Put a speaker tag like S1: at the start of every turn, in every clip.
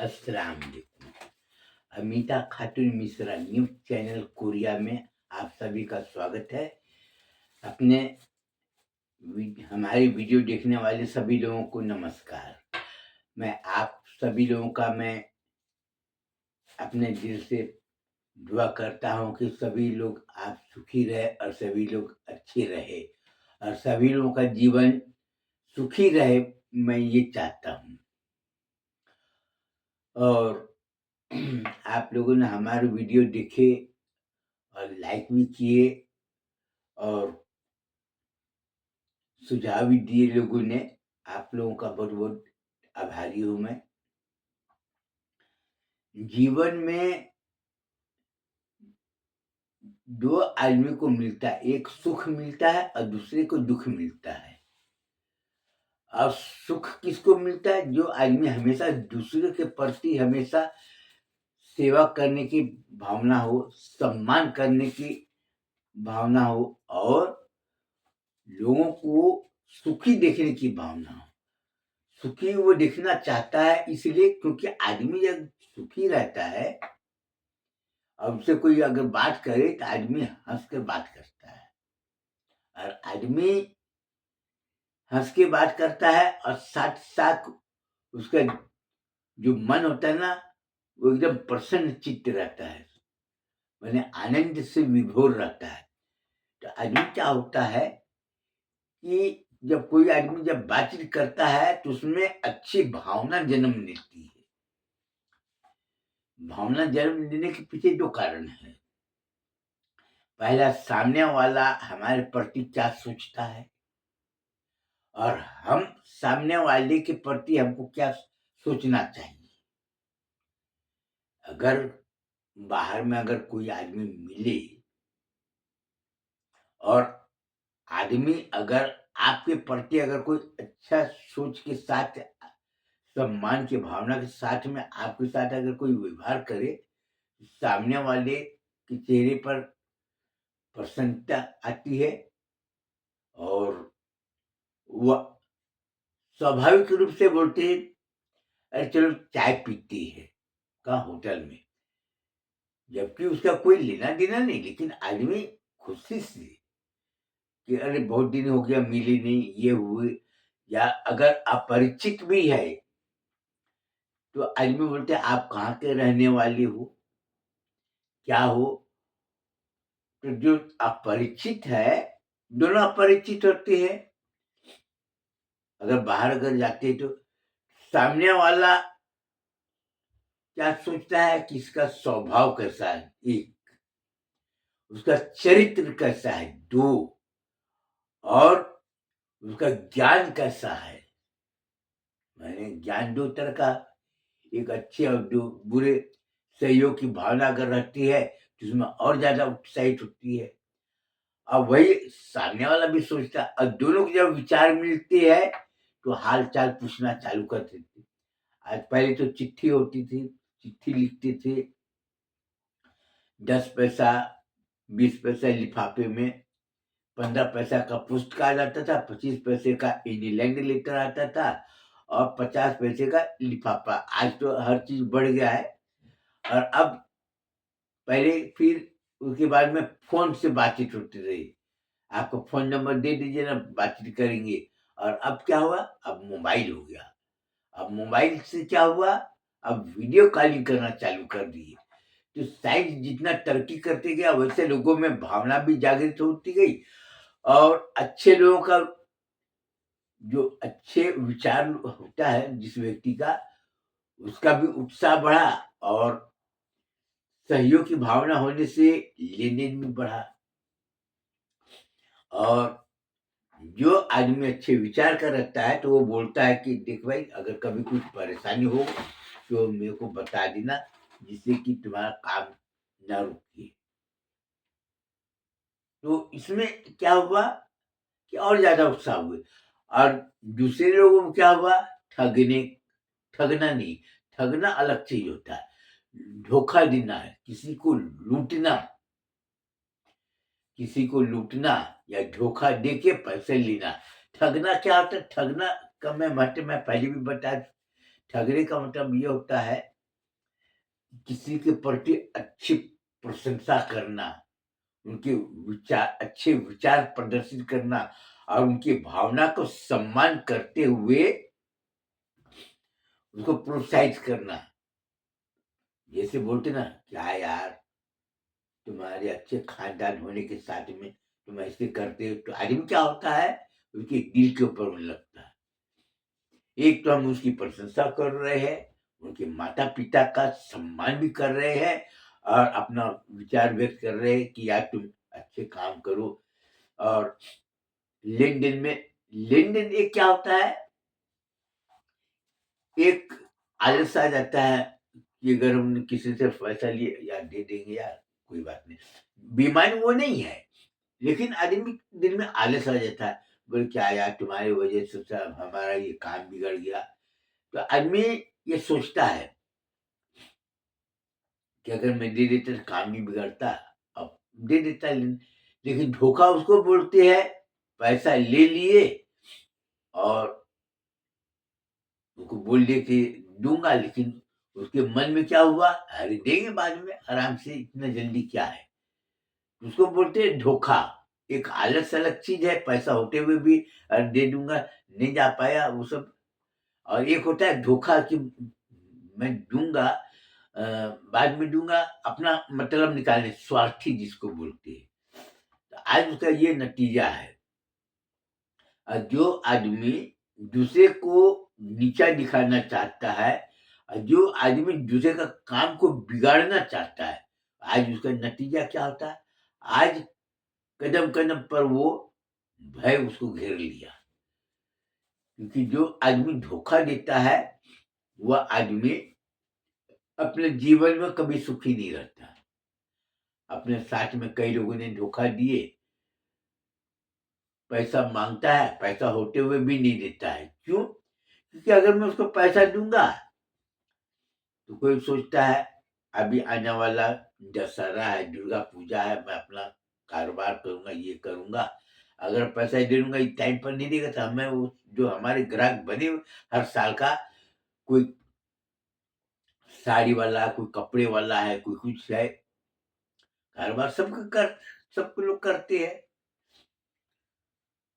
S1: अस्सलाम वालेकुम। अमीता खातून Mishra news channel Korea में आप सभी का स्वागत है। अपने हमारी वीडियो देखने वाले सभी लोगों को नमस्कार। मैं आप सभी लोगों का मैं अपने दिल से दुआ करता हूँ कि सभी लोग आप सुखी रहे और सभी लोग अच्छे रहे और सभी लोगों का जीवन सुखी रहे, मैं ये चाहता हूँ। और आप लोगों ने हमारे वीडियो देखे और लाइक भी किए और सुझाव भी दिए लोगों ने। आप लोगों का बहुत बहुत आभारी हूँ मैं। जीवन में दो आदमी को मिलता है, एक सुख मिलता है और दूसरे को दुख मिलता है। और सुख किसको मिलता है? जो आदमी हमेशा दूसरे के प्रति हमेशा सेवा करने की भावना हो, सम्मान करने की भावना हो और लोगों को सुखी देखने की भावना हो। सुखी वो देखना चाहता है इसलिए क्योंकि आदमी जब सुखी रहता है और उससे कोई अगर बात करे तो आदमी हंस कर बात करता है और आदमी हंस के बात करता है और साथ साथ उसका जो मन होता है ना, वो एकदम प्रसन्न चित्त रहता है, मैंने आनंद से विभोर रहता है। तो आदमी क्या होता है कि जब कोई आदमी जब बातचीत करता है तो उसमें अच्छी भावना जन्म लेती है। भावना जन्म लेने के पीछे दो कारण है। पहला, सामने वाला हमारे प्रति क्या सोचता है और हम सामने वाले के प्रति हमको क्या सोचना चाहिए। अगर बाहर में अगर कोई आदमी मिले और आदमी अगर आपके प्रति अगर कोई अच्छा सोच के साथ, सम्मान की भावना के साथ में आपके साथ अगर कोई व्यवहार करे, सामने वाले के चेहरे पर प्रसन्नता आती है और वह स्वाभाविक रूप से बोलते हैं, अरे चलो चाय पीती है का होटल में, जबकि उसका कोई लेना देना नहीं, लेकिन आदमी खुशी से कि अरे बहुत दिन हो गया मिली नहीं, ये हुए। या अगर अपरिचित भी है तो आदमी बोलते आप कहाँ के रहने वाले हो, क्या हो। तो जो अपरिचित है, दोनों अपरिचित होते हैं। अगर बाहर अगर जाते हैं तो सामने वाला क्या सोचता है कि इसका स्वभाव कैसा है, एक उसका चरित्र कैसा है, दो और उसका ज्ञान कैसा है। मैंने ज्ञान दो तरह का, एक अच्छे और दो बुरे। सहयोग की भावना अगर रहती है तो उसमें और ज्यादा उत्साहित होती है। अब वही सामने वाला भी सोचता है और दोनों के जब विचार मिलते हैं तो हाल चाल पूछना चालू कर देते। आज पहले तो चिट्ठी होती थी, चिट्ठी लिखते थे, 10 पैसा 20 पैसा लिफाफे में, 15 पैसा का पोस्ट कार्ड आता था, 25 पैसे का इंग्लैंड लेटर आता था और 50 पैसे का लिफाफा। आज तो हर चीज बढ़ गया है। और अब पहले फिर उसके बाद में फोन से बातचीत होती रही, आपको फोन नंबर दे दीजिए ना, बातचीत करेंगे। और अब क्या हुआ, अब मोबाइल हो गया। अब मोबाइल से क्या हुआ, अब वीडियो कॉलिंग करना चालू कर दिए। तो साइंस जितना तरक्की करते गया वैसे लोगों में भावना भी जागृत होती गई और अच्छे लोगों का जो अच्छे विचार होता है जिस व्यक्ति का, उसका भी उत्साह बढ़ा और सहयोग की भावना होने से लेन देन भी बढ़ा। और जो आदमी अच्छे विचार का रखता है तो वो बोलता है कि देख भाई, अगर कभी कुछ परेशानी हो तो मेरे को बता देना, जिससे कि तुम्हारा काम ना रुके। तो इसमें क्या हुआ कि और ज्यादा उत्साह हुए। और दूसरे लोगों में क्या हुआ, ठगने, ठगना नहीं, ठगना अलग चीज होता है, धोखा देना है, किसी को लूटना, किसी को लूटना या धोखा दे के पैसे लेना। ठगना क्या होता है, ठगना का मैं पहले भी बता, ठगने का मतलब ये होता है किसी के प्रति अच्छी प्रशंसा करना, उनके अच्छे विचार प्रदर्शित करना और उनकी भावना को सम्मान करते हुए उसको प्रोत्साहित करना। जैसे बोलते ना, क्या यार, तुम्हारे अच्छे खानदान होने के साथ में तुम ऐसे करते हो, तो आदमी क्या होता है, उसके दिल के ऊपर लगता है। एक तो हम उसकी प्रशंसा कर रहे हैं, उनके माता पिता का सम्मान भी कर रहे हैं और अपना विचार व्यक्त कर रहे हैं कि यार तुम अच्छे काम करो। और लेन देन एक क्या होता है, एक आलस आ जाता है कि अगर हमने किसी से पैसा लिए, यार दे देंगे यार, कोई बात नहीं। बीमारी वो नहीं है, लेकिन आदमी दिल में आलस आ जाता है, बोले क्या यार, तुम्हारी वजह से सब हमारा ये काम बिगड़ गया। तो आदमी ये सोचता है कि अगर मैं दे देता तो काम भी बिगड़ता। अब दे देता लेकिन धोखा उसको बोलते हैं, पैसा ले लिए और उनको बोल दिए कि दूंगा, लेकिन उसके मन में क्या हुआ, अरे देंगे बाद में आराम से, इतना जल्दी क्या है। उसको बोलते हैं धोखा। एक आलस अलग चीज है, पैसा होते हुए भी अरे दे दूंगा, नहीं जा पाया वो सब। और एक होता है धोखा कि मैं दूंगा, बाद में दूंगा, अपना मतलब निकालने, स्वार्थी जिसको बोलते हैं। तो आज उसका ये नतीजा है। जो आदमी दूसरे को नीचा दिखाना चाहता है, और जो आदमी दूसरे का काम को बिगाड़ना चाहता है, आज उसका नतीजा क्या होता है। आज कदम कदम पर वो भय उसको घेर लिया, क्योंकि जो आदमी धोखा देता है वह आदमी अपने जीवन में कभी सुखी नहीं रहता। अपने साथ में कई लोगों ने धोखा दिए, पैसा मांगता है, पैसा होते हुए भी नहीं देता है। क्यों? क्योंकि अगर मैं उसको पैसा दूंगा तो कोई सोचता है अभी आने वाला दशहरा है, दुर्गा पूजा है, मैं अपना कारोबार करूंगा, ये करूंगा। अगर पैसा दे दूंगा इस टाइम पर नहीं देगा, तो हमें वो जो हमारे ग्राहक बने हर साल का, कोई साड़ी वाला, कोई कपड़े वाला है, कोई कुछ है, कारोबार सबको लोग करते हैं,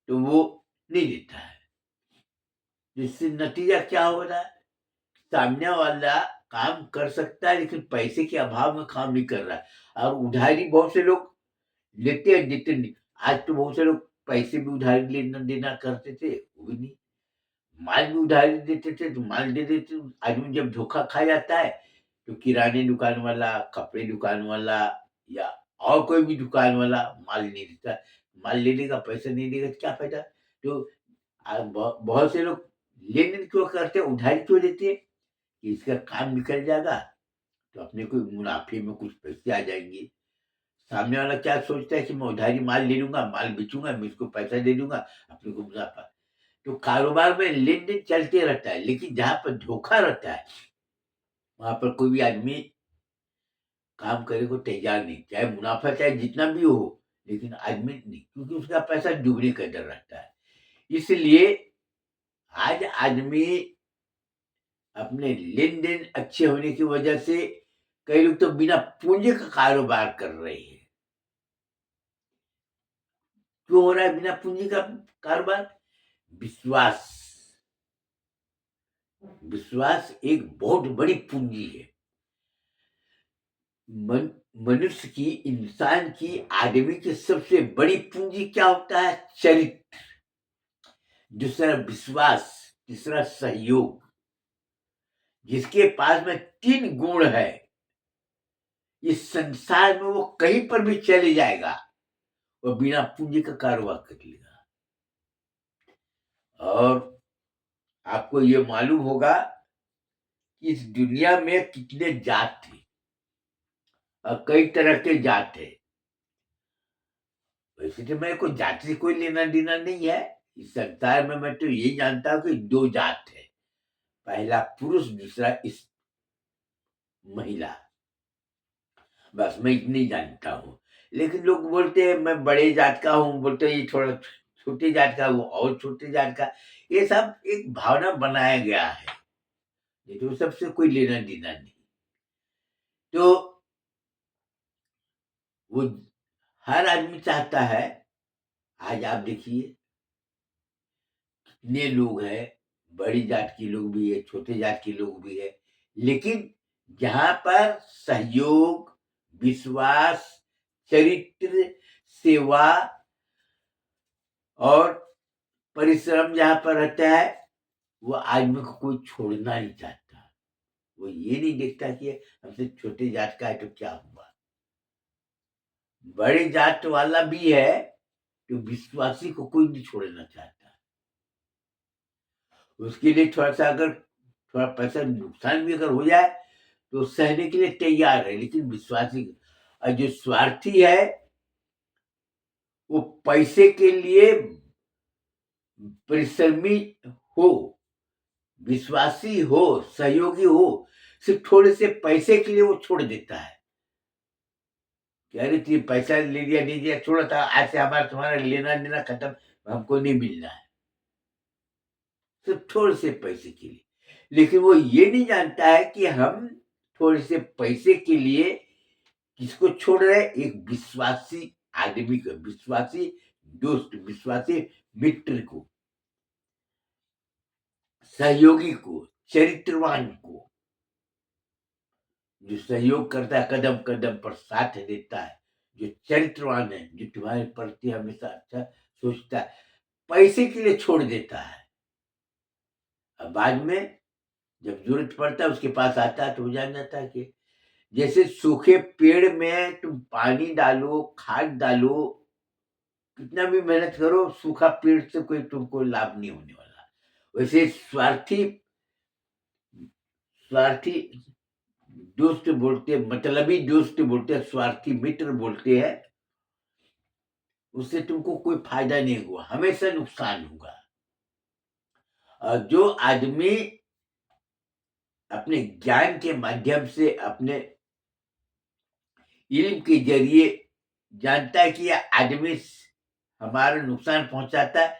S1: तो वो नहीं देता है। जिससे नतीजा क्या हो रहा है, सामने वाला काम कर सकता है लेकिन पैसे के अभाव में काम नहीं कर रहा है। और उधारी बहुत से लोग लेते हैं, देते नहीं। आज तो बहुत से लोग पैसे भी उधारी लेना देना करते थे, वो भी नहीं। माल भी उधारी देते थे तो माल दे देते। आदमी जब धोखा खा जाता है तो किराने दुकान वाला, कपड़े दुकान वाला या और कोई भी दुकान वाला माल नहीं देता। माल ले लेगा, पैसा नहीं देगा तो क्या फायदा। तो बहुत से लोग लेन देन क्यों करते हैं, उधारी क्यों देते हैं, कि इसका काम निकल जाएगा तो अपने को मुनाफे में कुछ पैसे आ जाएंगे। सामने वाला क्या सोचता है कि मैं उधारी माल ले लूंगा, माल बेचूंगा, मैं इसको पैसा दे दूंगा, अपने को मुनाफा। तो कारोबार में लेन देन चलते रहता है, लेकिन जहां पर धोखा रहता है वहां पर कोई भी आदमी काम करे को तैयार नहीं, चाहे मुनाफा चाहे जितना भी हो, लेकिन आदमी नहीं, क्योंकि उसका पैसा डूबने का डर रहता है। इसलिए आज आदमी अपने लेन देन अच्छे होने की वजह से, कई लोग तो बिना पूंजी का कारोबार कर रहे हैं। क्यों हो रहा है बिना पूंजी का कारोबार? विश्वास। विश्वास एक बहुत बड़ी पूंजी है। मन मनुष्य की, इंसान की, आदमी की सबसे बड़ी पूंजी क्या होता है? चरित्र। दूसरा विश्वास, तीसरा सहयोग। जिसके पास में 3 गुण है, इस संसार में वो कहीं पर भी चले जाएगा, वो बिना पूंजी का कारोबार कर लेगा। और आपको ये मालूम होगा कि इस दुनिया में कितने जात थे और कई तरह के जात है। वैसे तो मेरे को जाति से कोई लेना देना नहीं है। इस संसार में मैं तो यही जानता हूँ कि 2 जात है, पहला पुरुष, दूसरा इस महिला। बस मैं इतनी जानता हूँ। लेकिन लोग बोलते हैं मैं बड़े जात का हूँ, बोलते हैं ये थोड़ा छोटे जात का, वो और छोटे जात का। ये सब एक भावना बनाया गया है, ये तो सबसे कोई लेना देना नहीं। तो वो हर आदमी चाहता है, आज आप देखिए कितने लोग हैं, बड़ी जात के लोग भी है, छोटे जात के लोग भी है, लेकिन जहाँ पर सहयोग, विश्वास, चरित्र, सेवा और परिश्रम जहाँ पर रहता है, वो आदमी को कोई छोड़ना नहीं चाहता। वो ये नहीं देखता कि हमसे छोटे जात का है तो क्या हुआ। बड़े जात वाला भी है तो विश्वासी को कोई नहीं छोड़ना चाहता। उसके लिए थोड़ा-सा अगर थोड़ा पैसा नुकसान भी अगर हो जाए तो सहने के लिए तैयार है, लेकिन विश्वासी और जो स्वार्थी है वो पैसे के लिए परिश्रमी हो, विश्वासी हो, सहयोगी हो, सिर्फ थोड़े से पैसे के लिए वो छोड़ देता है कि अरे तुझे पैसा ले लिया, नहीं दिया, छोड़ा था, आज से हमारा तुम्हारा लेना देना खत्म, हमको नहीं मिलना है, सिर्फ थोड़े से पैसे के लिए। लेकिन वो ये नहीं जानता है कि हम थोड़े से पैसे के लिए किसको छोड़ रहे हैं, एक विश्वासी आदमी को, विश्वासी दोस्त, विश्वासी मित्र को, सहयोगी को, चरित्रवान को, जो सहयोग करता है, कदम कदम पर साथ देता है, जो चरित्रवान है, जो तुम्हारे प्रति हमेशा अच्छा सोचता है, पैसे के लिए छोड़ देता है। अब बाद में जब जरूरत पड़ता है उसके पास आता है तो वो जान जाता है कि जैसे सूखे पेड़ में तुम पानी डालो, खाद डालो, कितना भी मेहनत करो, सूखा पेड़ से कोई तुमको लाभ नहीं होने वाला। वैसे स्वार्थी स्वार्थी दोस्त बोलते, मतलबी दोस्त बोलते हैं, स्वार्थी मित्र बोलते हैं, उससे तुमको कोई फायदा नहीं हुआ, हमेशा नुकसान होगा। और जो आदमी अपने ज्ञान के माध्यम से, अपने इल्म के जरिए जानता है कि यह आदमी हमारा नुकसान पहुंचाता है,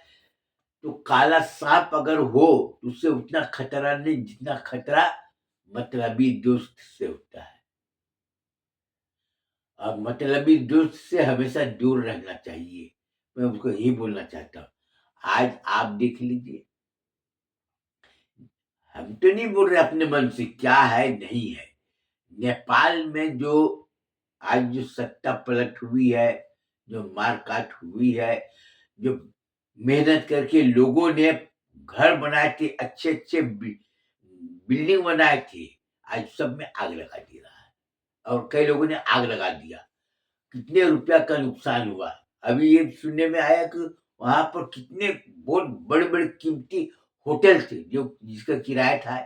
S1: तो काला सांप अगर हो तो उससे उतना खतरा नहीं जितना खतरा मतलबी दोस्त से होता है। और मतलबी दोस्त से हमेशा दूर रहना चाहिए। मैं उसको यही बोलना चाहता हूँ। आज आप देख लीजिए, हम तो नहीं बोल रहे अपने मन से क्या है नहीं है, नेपाल में जो आज जो सत्ता पलट हुई है, जो मारकाट हुई है, जो मेहनत करके लोगों ने घर बनाए थे, अच्छे अच्छे बिल्डिंग बनाए थे, आज सब में आग लगा दे रहा है। और कई लोगों ने आग लगा दिया, कितने रुपया का नुकसान हुआ। अभी ये सुनने में आया कि वहां पर कितने बहुत बड़े बड़े कीमती होटल थे जो जिसका किराया था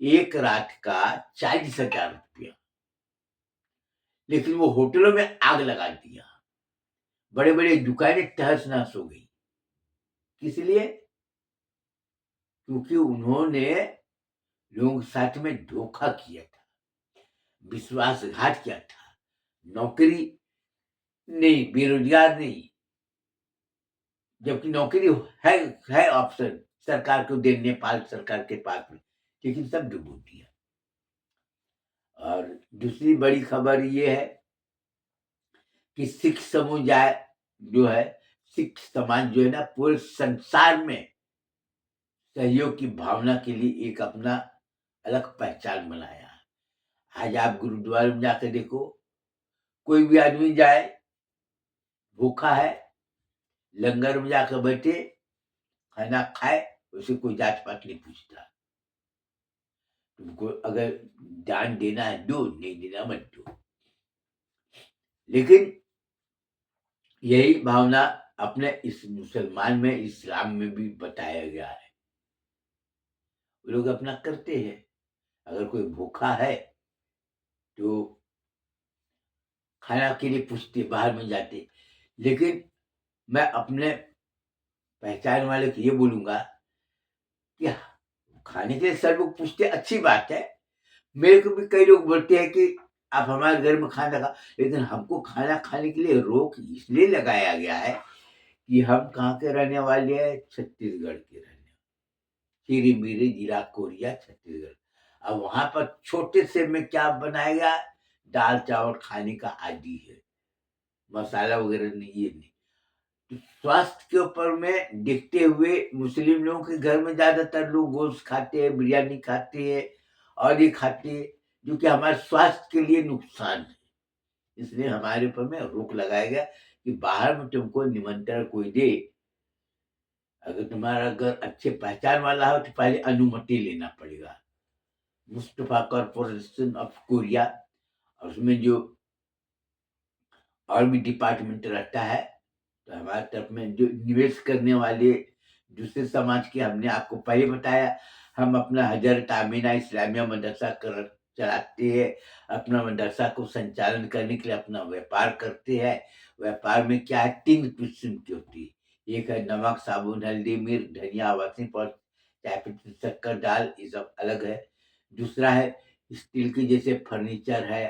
S1: एक रात का 40,000 रुपया, लेकिन वो होटलों में आग लगा दिया, बड़े बड़े दुकानें तहस नहस हो गई। किस लिए? क्योंकि उन्होंने लोगों के साथ में धोखा किया था, विश्वासघात किया था, नौकरी नहीं, बेरोजगार नहीं, जबकि नौकरी है ऑप्शन सरकार को दे, नेपाल सरकार के पास में, लेकिन सब डुबो दिया। और दूसरी बड़ी खबर ये है कि सिख समुदाय जो है, सिख समाज जो है ना, पूरे संसार में सहयोग की भावना के लिए एक अपना अलग पहचान बनाया है। आज आप गुरुद्वारे में जाकर देखो, कोई भी आदमी जाए, भूखा है, लंगर में जाकर बैठे, खाना खाए, उसे कोई जात पात नहीं पूछता। तुमको अगर दान देना है दो, नहीं देना मत दो। लेकिन यही भावना अपने इस मुसलमान में, इस्लाम में भी बताया गया है। वो लोग अपना करते हैं, अगर कोई भूखा है तो खाना के लिए पूछते, बाहर में जाते। लेकिन मैं अपने पहचान वाले को ये बोलूंगा कि खाने के लिए सब लोग पूछते, अच्छी बात है। मेरे को भी कई लोग बोलते हैं कि आप हमारे घर में खाना खा, लेकिन हमको खाना खाने के लिए रोक इसलिए लगाया गया है कि हम कहाँ के रहने वाले हैं, छत्तीसगढ़ के रहने, चिरी मिरी जिला कोरिया छत्तीसगढ़। अब वहां पर छोटे से में क्या बनाया गया, दाल चावल खाने का आदी है, मसाला वगैरह नहीं, ये नहीं। तो स्वास्थ्य के ऊपर में देखते हुए मुस्लिम लोगों के घर में ज्यादातर लोग गोश्त खाते हैं, बिरयानी खाते हैं और ये खाते हैं, जो कि हमारे स्वास्थ्य के लिए नुकसान है। इसलिए हमारे ऊपर में रोक लगाया गया कि बाहर में तुमको निमंत्रण कोई दे, अगर तुम्हारा घर अच्छे पहचान वाला हो तो पहले अनुमति लेना पड़ेगा। मुस्तफा कॉर्पोरेशन ऑफ कोरिया, और उसमें जो और भी डिपार्टमेंट रहता है, तो हमारे तरफ में जो निवेश करने वाले दूसरे समाज के, हमने आपको पहले बताया, हम अपना हजरत आमीना इस्लामिया मदरसा कर चलाते हैं। अपना मदरसा को संचालन करने के लिए अपना व्यापार करते हैं। व्यापार में क्या है, 3 किस्म की होती है। एक है नमक, साबुन, हल्दी, मिर्च, धनिया, वासनी पर चाय पत्ती, शक्कर, दाल, ये सब अलग है। दूसरा है स्टील की, जैसे फर्नीचर है,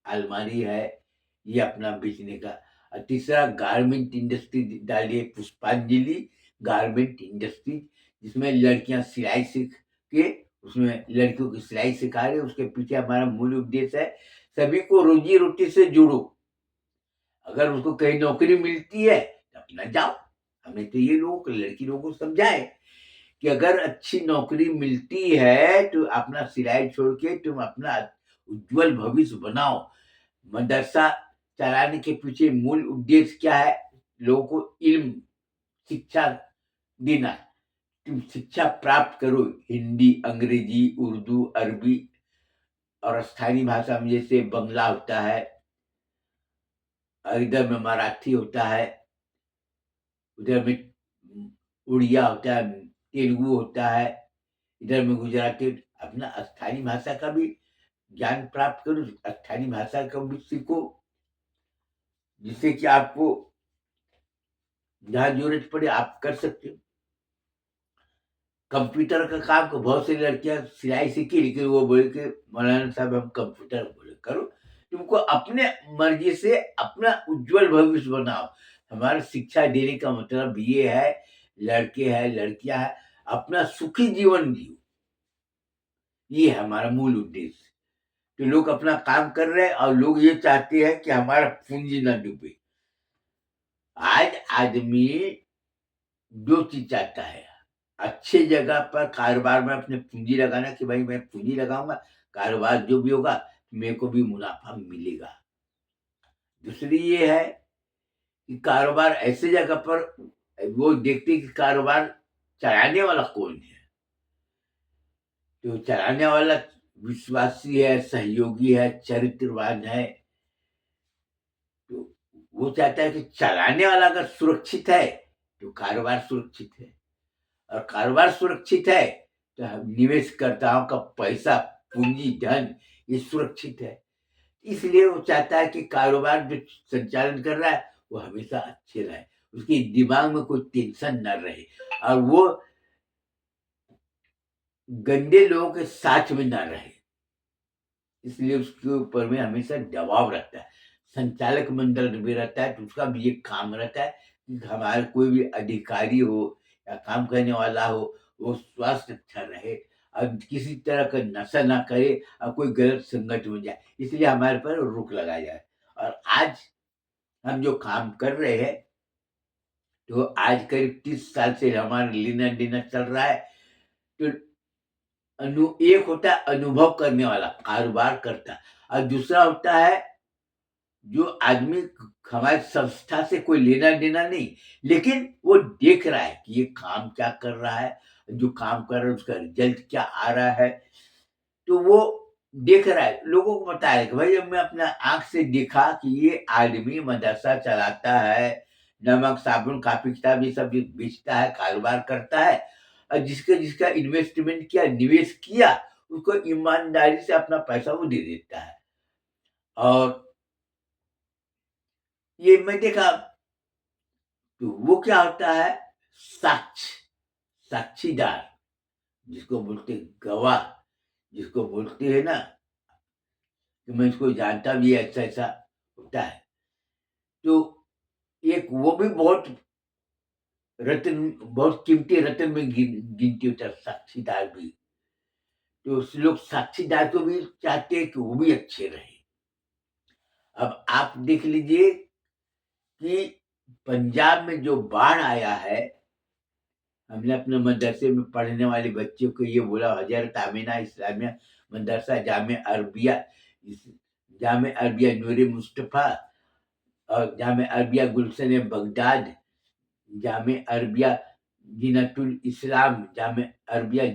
S1: अलमारी है, ये अपना बेचने का। और तीसरा गारमेंट इंडस्ट्री डालिए, पुष्पांजलि गारमेंट इंडस्ट्री, जिसमें लड़कियां सिलाई सीख के, उसमें लड़कियों की सिलाई सिखा रहे, उसके पीछे हमारा मूल उद्देश्य है सभी को रोजी रोटी से जोड़ो। अगर उसको कहीं नौकरी मिलती है तो अपना जाओ। हमें तो ये लोग लड़की लोगों को समझाए कि अगर अच्छी नौकरी मिलती है तो अपना सिलाई छोड़ के तुम अपना उज्जवल भविष्य बनाओ। मदरसा चलाने के पीछे मूल उद्देश्य क्या है, लोगों को इल्म, शिक्षा देना। तुम शिक्षा प्राप्त करो, हिंदी, अंग्रेजी, उर्दू, अरबी, और स्थानीय भाषा में जैसे बंगला होता है, और इधर में मराठी होता है, उधर में उड़िया होता है, तेलुगु होता है, इधर में गुजराती। अपना स्थानीय भाषा का भी ज्ञान प्राप्त करो, स्थानीय भाषा का भी सीखो, जिससे कि आपको जहाँ जरूरत पड़े आप कर सकते हो। कंप्यूटर का काम को बहुत सी लड़कियां सिलाई सीखी, लेकिन वो बोले कि मौलाना साहब हम कंप्यूटर, बोले करो, तुमको अपने मर्जी से अपना उज्जवल भविष्य बनाओ। हमारा शिक्षा देने का मतलब ये है, लड़के हैं लड़कियां हैं, अपना सुखी जीवन जियो, ये है हमारा मूल उद्देश्य। तो लोग अपना काम कर रहे हैं और लोग ये चाहते हैं कि हमारा पूंजी ना डूबे। आज आदमी जो चीज चाहता है, अच्छे जगह पर कारोबार में अपने पूंजी लगाना, कि भाई मैं पूंजी लगाऊंगा, कारोबार जो भी होगा मेरे को भी मुनाफा मिलेगा। दूसरी ये है कि कारोबार ऐसे जगह पर वो देखते कि कारोबार चलाने वाला कौन है, तो चलाने वाला विश्वासी है, सहयोगी है, चरित्रवान है। तो वो चाहता है कि चलाने वाला अगर सुरक्षित है तो कारोबार सुरक्षित है, और कारोबार सुरक्षित है तो निवेशकर्ताओं का पैसा, पूंजी, धन, ये सुरक्षित है। इसलिए वो चाहता है कि कारोबार जो संचालन कर रहा है वो हमेशा अच्छे रहे, उसके दिमाग में कोई टेंशन न रहे, और वो गंदे लोगों के साथ में न रहे। इसलिए उसके ऊपर में हमेशा दबाव रहता है, संचालक मंडल भी रहता है, तो उसका भी एक काम रहता है कि हमारे कोई भी अधिकारी हो या काम करने वाला हो, वो स्वास्थ्य अच्छा रहे और किसी तरह का नशा ना करे और कोई गलत संगत में जाए। इसलिए हमारे पर रोक लगाया जाए। और आज हम जो काम कर रहे हैं, तो आज करीब 30 साल से हमारा लेना देना चल रहा है। तो एक होता है अनुभव करने वाला, कारोबार करता, और दूसरा होता है जो आदमी हमारी संस्था से कोई लेना देना नहीं, लेकिन वो देख रहा है कि ये काम क्या कर रहा है, जो काम कर रहा है उसका रिजल्ट क्या आ रहा है। तो वो देख रहा है, लोगों को बता रहा है कि भाई अब मैं अपना आंख से देखा कि ये आदमी मदरसा चलाता है, नमक साबुन कापी किताब ये सब बेचता है, कारोबार करता है, और जिसका जिसका इन्वेस्टमेंट किया, निवेश किया, उसको ईमानदारी से अपना पैसा वो दे देता है। और ये मैं देखा, तो वो क्या होता है, साक्ष्य, साक्षीदार, जिसको बोलते हैं गवाह, जिसको बोलते हैं ना कि मैं इसको जानता भी, ऐसा ऐसा होता है। तो एक वो भी बहुत रत्न, बहुत कीमती रत्न में गिनती होता है, साक्षीदार भी। तो लोग साक्षीदार को भी चाहते हैं कि वो भी अच्छे रहे। अब आप देख लीजिए कि पंजाब में जो बाढ़ आया है, हमने अपने मदरसे में पढ़ने वाले बच्चों को ये बोला, हजरत आमिना इस्लामिया मदरसा जामे अरबिया नूर मुस्तफ़ा और जामे अरबिया गुलशन बगदाद, जामे अरबिया जीनतुल इस्लाम, जामे अरबिया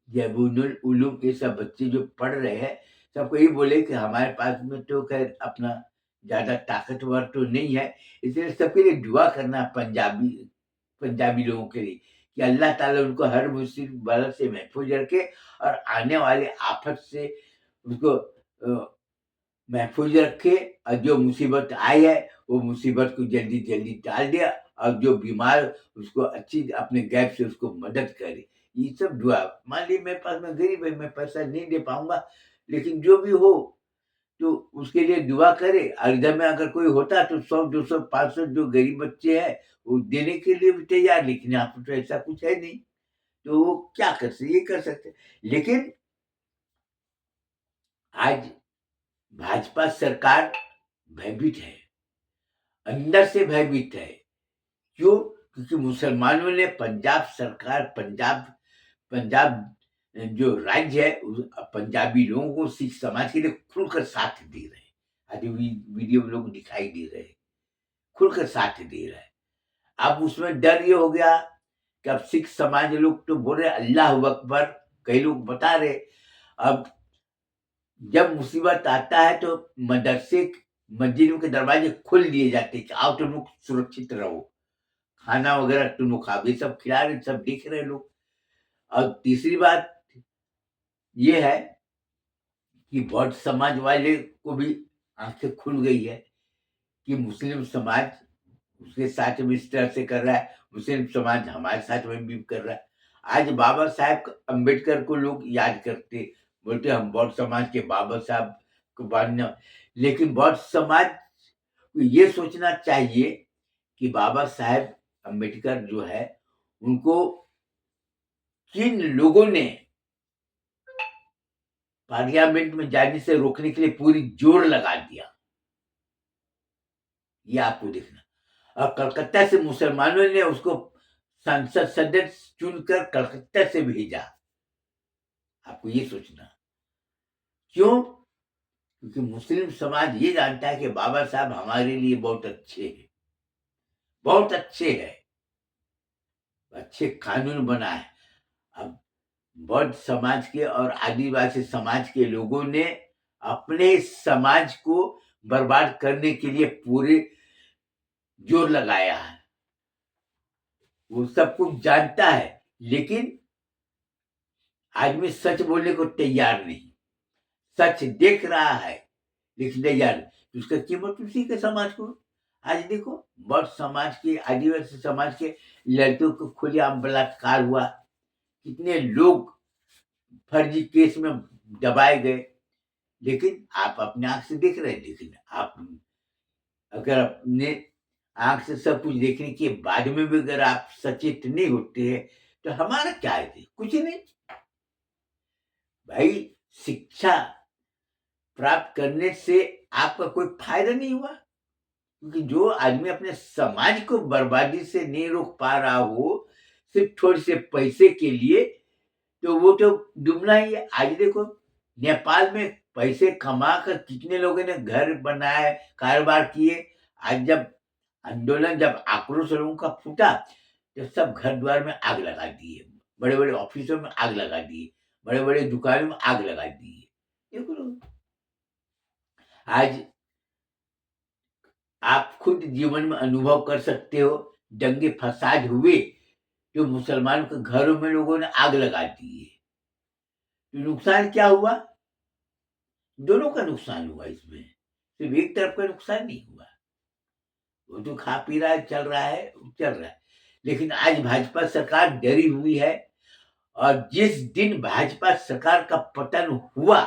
S1: जैबुनुल उलूम, ये सब बच्चे जो पढ़ रहे हैं, सबको ये बोले कि हमारे पास में तो खैर अपना ज़्यादा ताकतवर तो नहीं है, इसलिए सबके लिए दुआ करना पंजाबी लोगों के लिए कि अल्लाह ताला उनको हर मुसीबत बला से महफूज रखे और आने वाले आफत से उसको महफूज रखे, और जो मुसीबत आई है वो मुसीबत को जल्दी जल्दी टाल दिया, और जो बीमार उसको अच्छी अपने गैप से उसको मदद करे। ये सब दुआ। मान लीजिए मेरे पास में गरीब है, मैं पैसा नहीं दे पाऊंगा, लेकिन जो भी हो तो उसके लिए दुआ करे, और इधर में अगर कोई होता तो 100 200 500 जो गरीब बच्चे हैं वो देने के लिए भी तैयार, लेकिन यहाँ पर तो ऐसा कुछ है नहीं, तो वो क्या कर सकते, ये कर सकते। लेकिन आज भाजपा सरकार भयभीत है, अंदर से भयभीत है। क्यों? क्योंकि मुसलमानों ने पंजाब पंजाब जो राज्य है पंजाबी लोगों को सिख समाज के लिए खुलकर साथ दे रहे हैं। आज वीडियो में लोग दिखाई दे रहे हैं, खुलकर साथ दे रहे हैं। अब उसमें डर ये हो गया कि अब सिख समाज लोग तो बोल रहे अल्लाह अकबर, कई लोग बता रहे। अब जब मुसीबत आता है तो मदरसे मस्जिदों के दरवाजे खोल दिए जाते कि आओ तुम लोग सुरक्षित रहो, खाना वगैरह तुम लोग खाओ, ये सब खिला रहे, सब देख रहे लोग। और तीसरी बात ये है कि बहुत समाज वाले को भी आंखें खुल गई है कि मुस्लिम समाज उसके साथ में इस तरह से कर रहा है, मुस्लिम समाज हमारे साथ में भी कर रहा है। आज बाबा साहब अम्बेडकर को लोग याद करते, बोलते हम बौद्ध समाज के बाबा साहब को मानना, लेकिन बौद्ध समाज को ये सोचना चाहिए कि बाबा साहब अम्बेडकर जो है उनको किन लोगों ने पार्लियामेंट में जाने से रोकने के लिए पूरी जोर लगा दिया, ये आपको देखना। और कलकत्ता से मुसलमानों ने उसको संसद सदस्य चुनकर कलकत्ता से भेजा, आपको ये सोचना। क्यों? क्योंकि मुस्लिम समाज ये जानता है कि बाबा साहब हमारे लिए बहुत अच्छे हैं, बहुत अच्छे हैं, अच्छे कानून बनाए। अब बौद्ध समाज के और आदिवासी समाज के लोगों ने अपने समाज को बर्बाद करने के लिए पूरे जोर लगाया है, वो सब कुछ जानता है, लेकिन आदमी सच बोलने को तैयार नहीं। सच देख रहा है लेकिन तैयार नहीं, तो उसका कीमत उसी के समाज को। आज देखो बौद्ध समाज के, आदिवासी समाज के लड़कियों को खुलेआम बलात्कार हुआ, कितने लोग फर्जी केस में दबाए गए, लेकिन आप अपने आंख से देख रहे हैं। लेकिन आप अगर अपने आंख से सब कुछ देखने के बाद में भी अगर आप सचेत नहीं होते हैं तो हमारा क्या है? कुछ नहीं भाई। शिक्षा प्राप्त करने से आपका कोई फायदा नहीं हुआ, क्योंकि जो आदमी अपने समाज को बर्बादी से नहीं रोक पा रहा हो सिर्फ थोड़े से पैसे के लिए, तो वो तो डूबना ही है। आज देखो नेपाल में पैसे कमा कर कितने लोगों ने घर बनाए, कारोबार किए। आज जब आंदोलन, जब आक्रोश लोगों का फूटा, तो सब घर द्वार में आग लगा दिए, बड़े बड़े ऑफिसों में आग लगा दिए, बड़े बड़े दुकानों में आग लगा दिए। देखो आज आप खुद जीवन में अनुभव कर सकते हो, दंगे फसाद हुए जो मुसलमानों के घरों में लोगों ने आग लगा दी है, तो नुकसान क्या हुआ? दोनों का नुकसान हुआ, इसमें सिर्फ एक तरफ का नुकसान नहीं हुआ। वो तो खा पी रहा है, चल रहा है, चल रहा है। लेकिन आज भाजपा सरकार डरी हुई है, और जिस दिन भाजपा सरकार का पतन हुआ,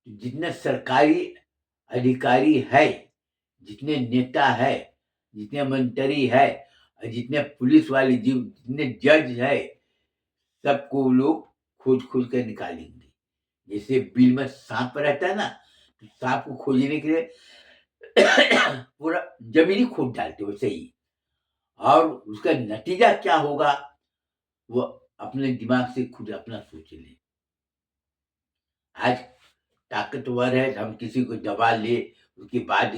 S1: जितने सरकारी अधिकारी है, जितने नेता है, जितने मंत्री है, और जितने पुलिस वाले, जितने जज है, सबको लोग खोज खोज कर निकालेंगे। जैसे बिल में सांप रहता है ना, तो सांप को खोजने के लिए पूरा जमीन ही खोद डालते हो वैसे ही। और उसका नतीजा क्या होगा वो अपने दिमाग से खुद अपना सोच ले। आज ताकतवर है हम किसी को दबा ले, उसके बाद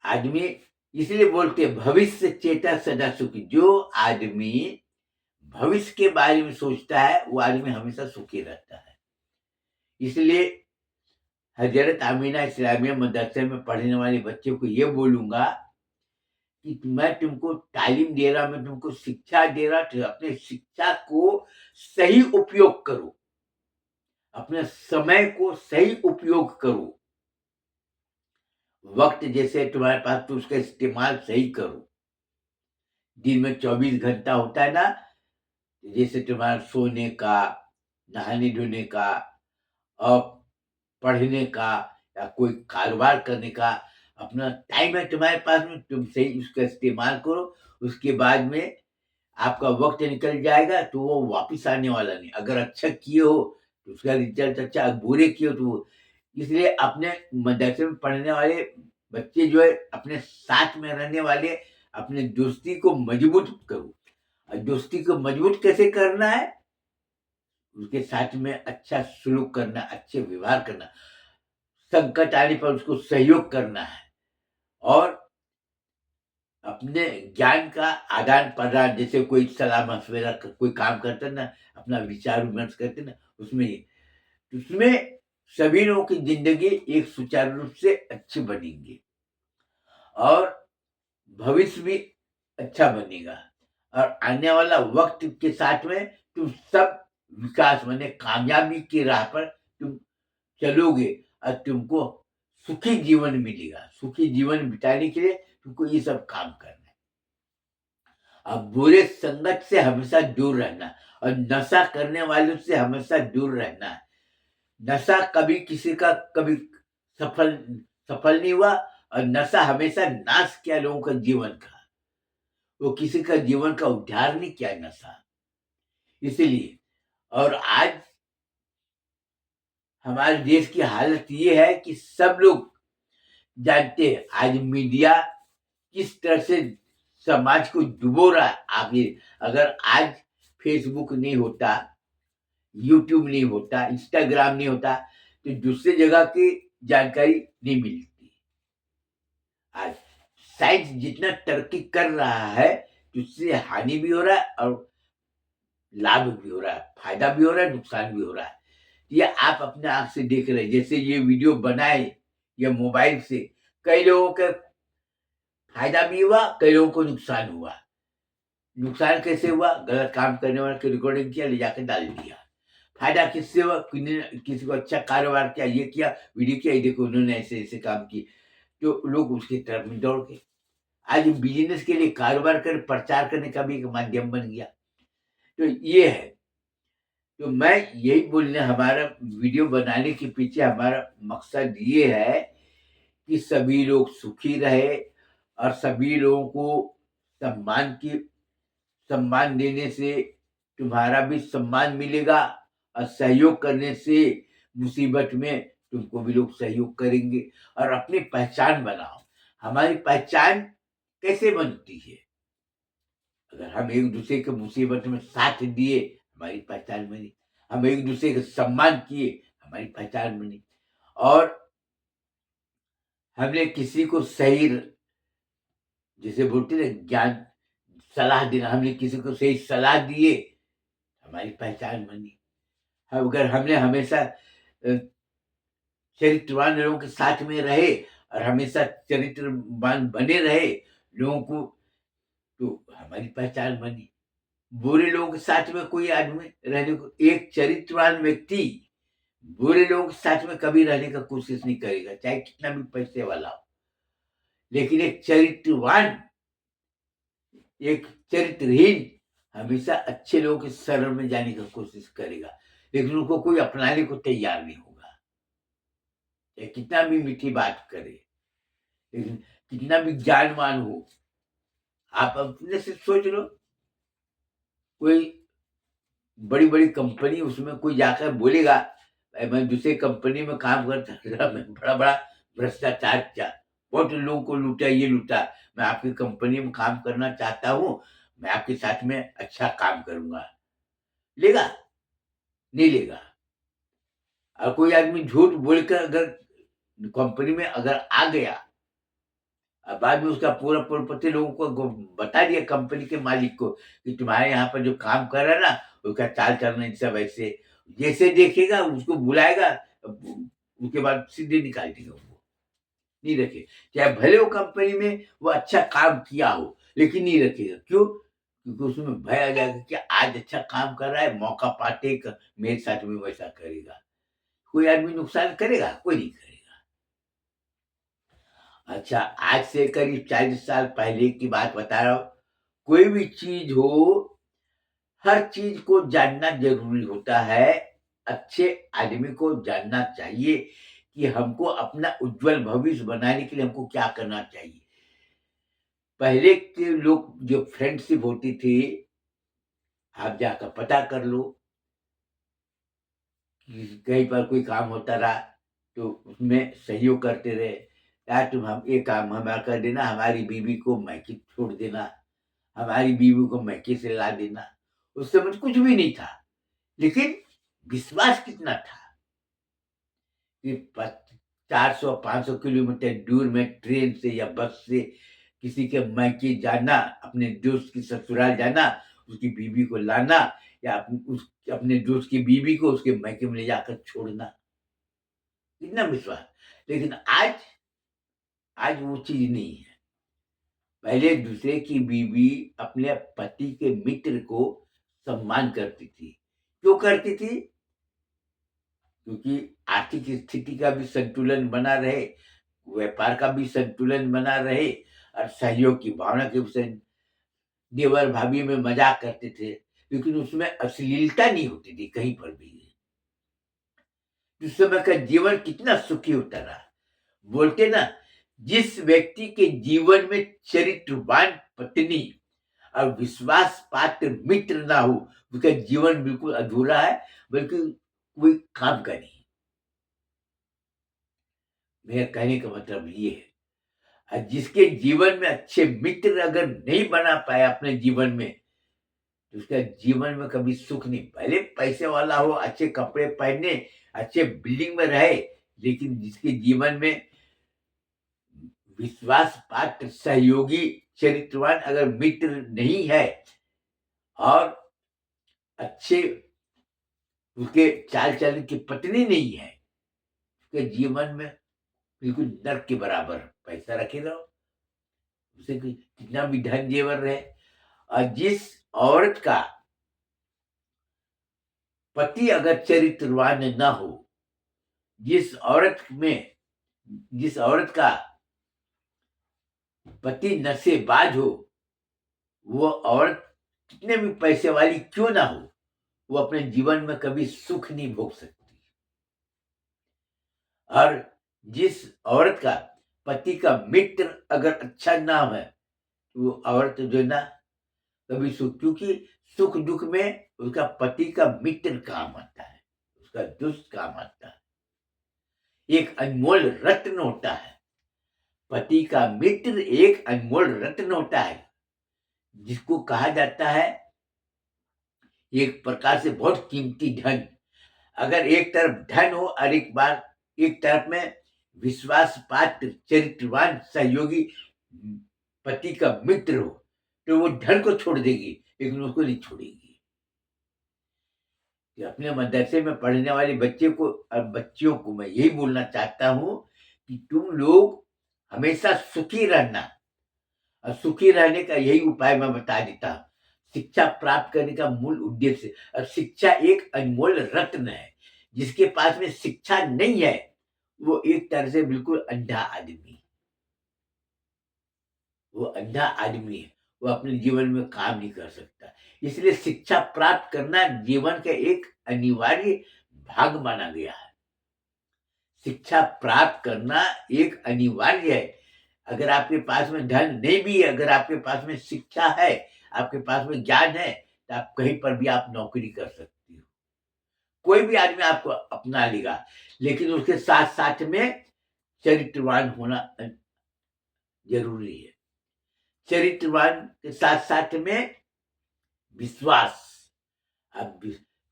S1: आदमी, इसलिए बोलते हैं भविष्य चेता सदा सुखी। जो आदमी भविष्य के बारे में सोचता है वो आदमी हमेशा सुखी रहता है। इसलिए हजरत आमीना इस्लामिया मदरसे में पढ़ने वाले बच्चों को ये बोलूंगा कि मैं तुमको तालीम दे रहा, मैं तुमको शिक्षा दे रहा, तो अपने शिक्षा को सही उपयोग करो, अपने समय को सही उपयोग करो। वक्त जैसे तुम्हारे पास तो उसका इस्तेमाल सही करो। दिन में 24 घंटा होता है ना, जैसे तुम्हारा सोने का, नहाने धोने का और पढ़ने का या कोई कारोबार करने का अपना टाइम है तुम्हारे पास में, तुम सही उसका इस्तेमाल करो। उसके बाद में आपका वक्त निकल जाएगा तो वो वापिस आने वाला नहीं। अगर अच्छा किए हो तो उसका रिजल्ट अच्छा, अगर बुरे किए हो तो इसलिए अपने मदरसे में पढ़ने वाले बच्चे जो है अपने साथ में रहने वाले अपने दोस्ती को मजबूत करो। और दोस्ती को मजबूत कैसे करना है, उसके साथ में अच्छा सलूक करना, अच्छे व्यवहार करना, संकट आने पर उसको सहयोग करना है। और अपने ज्ञान का आदान प्रदान, जैसे कोई सलाह मशवरा कोई काम करते ना, अपना विचार विमर्श करते ना, उसमें सभी लोगों की जिंदगी एक सुचारू रूप से अच्छी बनेगी और भविष्य भी अच्छा बनेगा। और आने वाला वक्त के साथ में तुम सब विकास माने कामयाबी की राह पर तुम चलोगे और तुमको सुखी जीवन मिलेगा। सुखी जीवन बिताने के लिए तुमको ये सब काम करना है। अब बुरे संगत से हमेशा दूर रहना और नशा करने वालों से हमेशा दूर रहना है। नशा कभी किसी का कभी सफल सफल नहीं हुआ और नशा हमेशा नाश किया लोगों का जीवन का। वो किसी का जीवन का उद्धार नहीं किया नशा। इसीलिए और आज हमारे देश की हालत ये है कि सब लोग जानते हैं आज मीडिया किस तरह से समाज को डुबो रहा है। आप ये अगर आज फेसबुक नहीं होता, यूट्यूब नहीं होता, इंस्टाग्राम नहीं होता तो दूसरे जगह की जानकारी नहीं मिलती। आज साइंस जितना तरक्की कर रहा है उससे हानि भी हो रहा है और लाभ भी हो रहा है, फायदा भी हो रहा है, नुकसान भी हो रहा है। ये आप अपने आंख से देख रहे हैं। जैसे ये वीडियो बनाए या मोबाइल से कई लोगों का फायदा भी हुआ, कई लोगों को नुकसान हुआ। नुकसान कैसे हुआ, गलत काम करने वाले की रिकॉर्डिंग किया, ले जाकर डाल दिया। फायदा किससे हुआ, किसी को अच्छा कारोबार किया, ये किया, वीडियो किया, ये देखो उन्होंने ऐसे ऐसे काम किए, तो लोग उसकी तरफ में दौड़ गए। आज बिजनेस के लिए कारोबार कर प्रचार करने का भी एक माध्यम बन गया। तो ये है, तो मैं यही बोलने, हमारा वीडियो बनाने के पीछे हमारा मकसद ये है कि सभी लोग सुखी रहे और सभी लोगों को सम्मान देने से तुम्हारा भी सम्मान मिलेगा और सहयोग करने से मुसीबत में तुमको भी लोग सहयोग करेंगे। और अपनी पहचान बनाओ। हमारी पहचान कैसे बनती है, अगर हम एक दूसरे के मुसीबत में साथ दिए हमारी पहचान बनी, हम एक दूसरे का सम्मान किए हमारी पहचान बनी, और हमने किसी को सही, जैसे बोलते ना ज्ञान सलाह देना, हमने किसी को सही सलाह दिए हमारी पहचान बनी। अगर हमने हमेशा चरित्रवान लोगों के साथ में रहे और हमेशा चरित्रवान बने रहे लोगों को, तो हमारी पहचान बनी। बुरे लोगों के साथ में कोई आदमी रहने को, एक चरित्रवान व्यक्ति बुरे लोगों के साथ में कभी रहने का कोशिश नहीं करेगा, चाहे कितना भी पैसे वाला हो। लेकिन एक चरित्रवान, एक चरित्रहीन हमेशा अच्छे लोगों के शरण में जाने की कोशिश करेगा, लेकिन उनको कोई अपनाने को तैयार नहीं होगा। चाहे कितना भी मीठी बात करे, लेकिन कितना भी ज्ञानवान हो, आप अपने से सोच लो, कोई बड़ी बड़ी कंपनी उसमें कोई जाकर बोलेगा मैं दूसरे कंपनी में काम करता था, मैं बड़ा-बड़ा भ्रष्टाचार किया, बहुत लोगों को लूटा, ये लूटा। मैं आपकी कंपनी में काम करना चाहता हूँ, मैं आपके साथ में अच्छा काम करूँगा। लेगा? नहीं लेगा। और कोई आदमी झूठ बोल कर अगर कंपनी में अगर आ गया, बाद में उसका पूरा प्रॉपर्टी लोगों को बता दिया कंपनी के मालिक को कि तुम्हारे यहाँ पर जो काम कर रहा है ना, उसका चाल चलन सब ऐसे, जैसे देखेगा उसको बुलाएगा, उसके बाद सीधे निकाल देगा, वो नहीं रखे। चाहे भले वो कंपनी में वो अच्छा काम किया हो, लेकिन नहीं रखेगा। क्यों? क्योंकि उसमें भय आ जाएगा कि आज अच्छा काम कर रहा है, मौका पाते मेरे साथ में वैसा करेगा। कोई आदमी नुकसान करेगा? कोई नहीं करेगा। अच्छा, आज से करीब 40 साल पहले की बात बता रहा हूँ। कोई भी चीज़ हो, हर चीज़ को जानना ज़रूरी होता है। अच्छे आदमी को जानना चाहिए कि हमको अपना उज्ज्वल भविष्य बनाने के लिए हमको क्या करना चाहिए। पहले के लोग जो फ्रेंडशिप होती थी, आप जाकर पता कर लो कि कहीं पर कोई काम होता रहा, तो उसमें सहयोग करते रहे। यार तुम हम ये काम हमारा कर देना, हमारी बीवी को मायके छोड़ देना, हमारी बीवी को मायके से ला देना। उस समय कुछ भी नहीं था, लेकिन विश्वास कितना था कि 400-500 किलोमीटर दूर में ट्रेन से या बस से किसी के मायके जाना, अपने दोस्त की ससुराल जाना, उसकी बीवी को लाना या अपने दोस्त की बीवी को उसके मायके में ले जाकर छोड़ना। कितना विश्वास। लेकिन आज वो चीज़ नहीं है। पहले दूसरे की बीवी अपने पति के मित्र को सम्मान करती थी। क्यों करती थी? क्योंकि आर्थिक स्थिति का भी संतुलन बना रहे, व्यापार का भी संतुलन बना रहे और सहयोग की भावना के विषय देवर-भाभी में मज़ाक करते थे, लेकिन उसमें अश्लीलता नहीं होती थी कहीं पर भी। उस समय का जीवन कितना सुखी होता रहा। बोलते ना, जिस व्यक्ति के जीवन में चरित्रवान पत्नी और विश्वास पात्र मित्र ना हो, उसका जीवन बिल्कुल अधूरा है, बल्कि कोई काम का नहीं। मेरा कहने का मतलब ये है। और जिसके जीवन में अच्छे मित्र अगर नहीं बना पाया अपने जीवन में, तो उसका जीवन में कभी सुख नहीं। भले पैसे वाला हो, अच्छे कपड़े पहने, अच्छे बिल्डिंग में रहे, लेकिन जिसके जीवन में विश्वास पात्र सहयोगी चरित्रवान अगर मित्र नहीं है और अच्छे उसके चाल चलन की पत्नी नहीं है, उसके जीवन में बिल्कुल नर्क के बराबर। पैसा रखे रहो, उसे कितना भी धन जेवर रहे, और जिस औरत का पति अगर चरित्रवान न हो, जिस औरत का पति नशेबाज हो, वो औरत कितने भी पैसे वाली क्यों ना हो, वो अपने जीवन में कभी सुख नहीं भोग सकती। और जिस औरत का पति का मित्र अगर अच्छा ना है, तो वो औरत जो है ना, कभी सुख, क्योंकि सुख दुख में उसका पति का मित्र काम आता है, उसका दोस्त काम आता है। एक अनमोल रत्न होता है, पति का मित्र एक अनमोल रत्न होता है, जिसको कहा जाता है एक प्रकार से बहुत कीमती धन। अगर एक तरफ धन हो और एक तरफ में विश्वास पात्र चरित्रवान सहयोगी पति का मित्र हो, तो वो धन को छोड़ देगी, लेकिन उसको नहीं छोड़ेगी। कि अपने मदरसे में पढ़ने वाले बच्चे को और बच्चियों को मैं यही बोलना चाहता हूँ कि तुम लोग हमेशा सुखी रहना, और सुखी रहने का यही उपाय मैं बता देता हूँ। शिक्षा प्राप्त करने का मूल उद्देश्य, और शिक्षा एक अनमोल रत्न है। जिसके पास में शिक्षा नहीं है, वो एक तरह से बिल्कुल अंधा आदमी, वो अंधा आदमी है, वो अपने जीवन में काम नहीं कर सकता। इसलिए शिक्षा प्राप्त करना जीवन का एक अनिवार्य भाग माना गया है। शिक्षा प्राप्त करना एक अनिवार्य है। अगर आपके पास में धन नहीं भी है, अगर आपके पास में शिक्षा है, आपके पास में ज्ञान है, तो आप कहीं पर भी आप नौकरी कर सकती हो। कोई भी आदमी आपको अपना लेगा, लेकिन उसके साथ साथ में चरित्रवान होना जरूरी है। चरित्रवान के साथ साथ में विश्वास। अब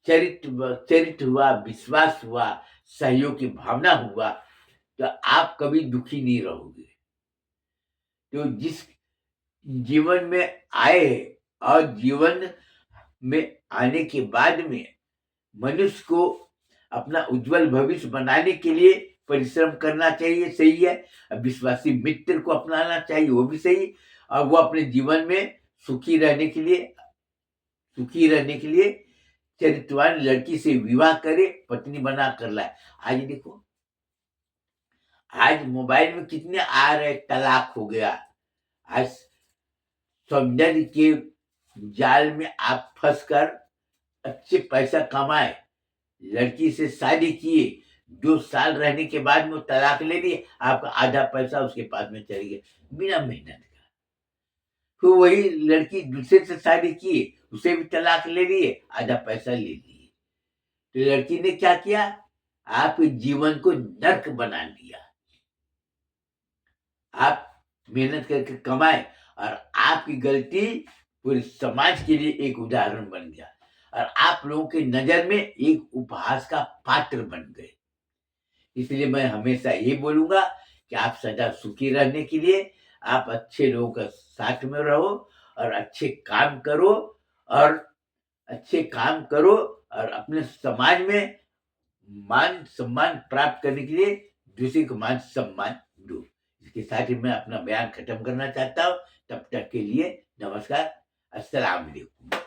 S1: चरित्र हुआ, विश्वास हुआ, सहयोग की भावना हुआ, तो आप कभी दुखी नहीं रहोगे। तो जिस जीवन में आए और जीवन में आने के बाद में मनुष्य को अपना उज्जवल भविष्य बनाने के लिए परिश्रम करना चाहिए, सही है। विश्वासी मित्र को अपनाना चाहिए, वो भी सही। और वो अपने जीवन में सुखी रहने के लिए चरित्रवान लड़की से विवाह करे, पत्नी बना कर लाए। आज देखो, आज मोबाइल में कितने आ रहे, तलाक हो गया। आज सौंदर्य के जाल में आप फंसकर अच्छे पैसा कमाए, लड़की से शादी किए, 2 साल रहने के बाद में वो तलाक ले लिए, आपका आधा पैसा उसके पास में चले गया बिना मेहनत का। फिर वही लड़की दूसरे से शादी की, उसे भी तलाक ले लिए, आधा पैसा ले लिए। तो लड़की ने क्या किया? आपके जीवन को नर्क बना दिया। आप मेहनत करके कमाए और आपकी गलती पूरे समाज के लिए एक उदाहरण बन गया और आप लोगों के नजर में एक उपहास का पात्र बन गए। इसलिए मैं हमेशा ये बोलूंगा कि आप सदा सुखी रहने के लिए आप अच्छे लोगों का साथ में रहो और अच्छे काम करो और अपने समाज में मान सम्मान प्राप्त करने के लिए दूसरे को मान सम्मान दो। इसके साथ ही मैं अपना बयान खत्म करना चाहता हूँ। तब तक के लिए नमस्कार, अस्सलाम वालेकुम।